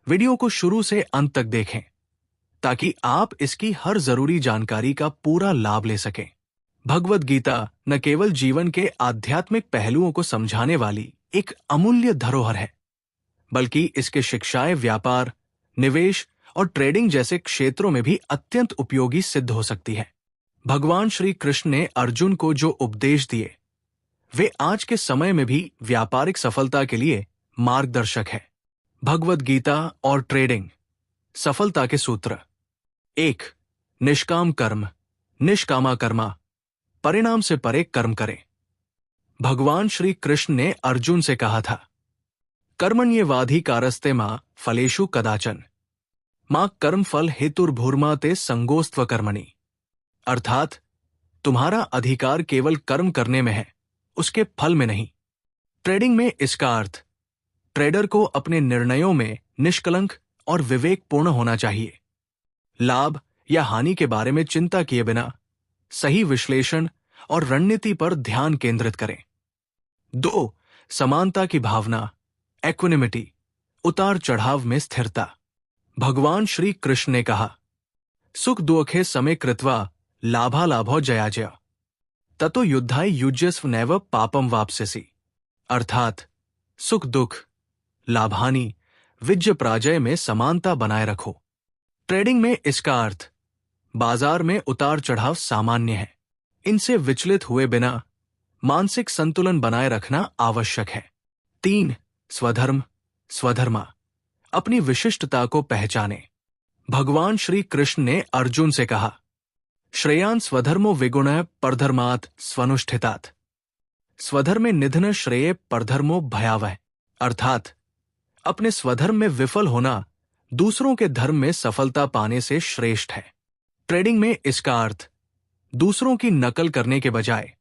Video को शुरू से अंत तक देखें ताकि आप इसकी हर जरूरी जानकारी का पूरा लाभ ले सकें। भगवद गीता न केवल जीवन के आध्यात्मिक पहलुओं को समझाने वाली एक अमूल्य धरोहर है, बल्कि इसके शिक्षाएं व्यापार, निवेश और ट्रेडिंग जैसे क्षेत्रों में भी अत्यंत उपयोगी सिद्ध हो सकती है। भगवान श्री कृष्ण ने अर्जुन को जो उपदेश दिए वे आज के समय में भी व्यापारिक सफलता के लिए मार्गदर्शक है। भगवद गीता और ट्रेडिंग सफलता के सूत्र। 1. निष्काम कर्म, निष्कामा कर्मा, परिणाम से परे कर्म करें। भगवान श्री कृष्ण ने अर्जुन से कहा था, कर्मण्येवाधिकारस्ते मां फलेषु कदाचन मां कर्मफल हेतुर्भूर्मा ते संगोस्त्व कर्मणि। अर्थात तुम्हारा अधिकार केवल कर्म करने में है, उसके फल में नहीं। ट्रेडिंग में इसका अर्थ ट्रेडर को अपने निर्णयों में निष्कलंक और विवेकपूर्ण होना चाहिए। लाभ या हानि के बारे में चिंता किए बिना सही विश्लेषण और रणनीति पर ध्यान केंद्रित करें। 2. समानता की भावना, इक्विनिमिटी, उतार चढ़ाव में स्थिरता। भगवान श्री कृष्ण ने कहा, सुख दुखे समे कृत्वा लाभालाभो जयाजय ततो युद्धाय युज्यस्व नैव पापम वाप्स्यसि। अर्थात सुख दुख, लाभानि, विजय पराजय में समानता बनाए रखो। ट्रेडिंग में इसका अर्थ बाजार में उतार चढ़ाव सामान्य है, इनसे विचलित हुए बिना मानसिक संतुलन बनाए रखना आवश्यक है। 3. स्वधर्म, स्वधर्मा, अपनी विशिष्टता को पहचाने। भगवान श्री कृष्ण ने अर्जुन से कहा, श्रेयान स्वधर्मो विगुण परधर्मात् स्वनुष्ठितात्। स्वधर्मे निधन श्रेय परधर्मो भयावह। अर्थात अपने स्वधर्म में विफल होना दूसरों के धर्म में सफलता पाने से श्रेष्ठ है। ट्रेडिंग में इसका अर्थ दूसरों की नकल करने के बजाय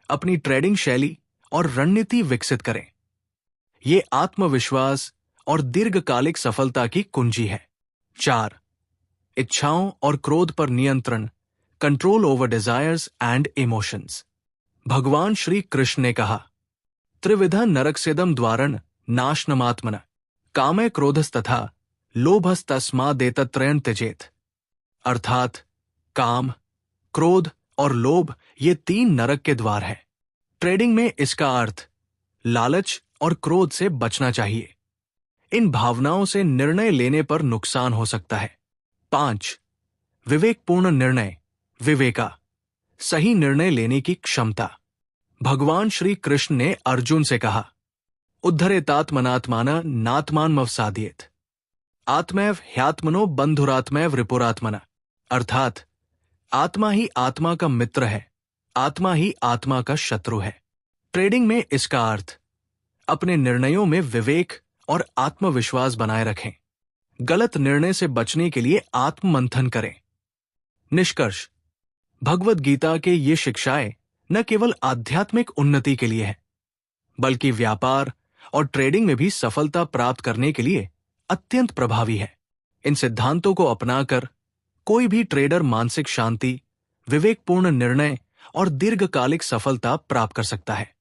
अपनी ट्रेडिंग शैली और रणनीति विकसित करें। ये आत्मविश्वास और दीर्घकालिक सफलता की कुंजी है। 4. इच्छाओं और क्रोध पर नियंत्रण, control over desires and emotions. भगवान श्री कृष्ण ने कहा, त्रिविधा नरकसेदम द्वारण नाशनमात्मन कामय क्रोधस्तथा लोभस्तस्मादेतत्रयं त्यजेत। अर्थात काम, क्रोध और लोभ ये 3 नरक के द्वार हैं। ट्रेडिंग में इसका अर्थ लालच और क्रोध से बचना चाहिए। इन भावनाओं से निर्णय लेने पर नुकसान हो सकता है। 5. विवेकपूर्ण निर्णय, विवेका, सही निर्णय लेने की क्षमता। भगवान श्री कृष्ण ने अर्जुन से कहा, उद्धरेतात्मनात्मान नात्मानमवसादयेत आत्मैव ह्यात्मनो बंधुरात्मैव रिपुरात्मना। अर्थात आत्मा ही आत्मा का मित्र है, आत्मा ही आत्मा का शत्रु है। ट्रेडिंग में इसका अर्थ अपने निर्णयों में विवेक और आत्मविश्वास बनाए रखें। गलत निर्णय से बचने के लिए आत्ममंथन करें। निष्कर्ष, भगवद गीता के ये शिक्षाएं न केवल आध्यात्मिक उन्नति के लिए है, बल्कि व्यापार और ट्रेडिंग में भी सफलता प्राप्त करने के लिए अत्यंत प्रभावी है। इन सिद्धांतों को अपनाकर कोई भी ट्रेडर मानसिक शांति, विवेकपूर्ण निर्णय और दीर्घकालिक सफलता प्राप्त कर सकता है।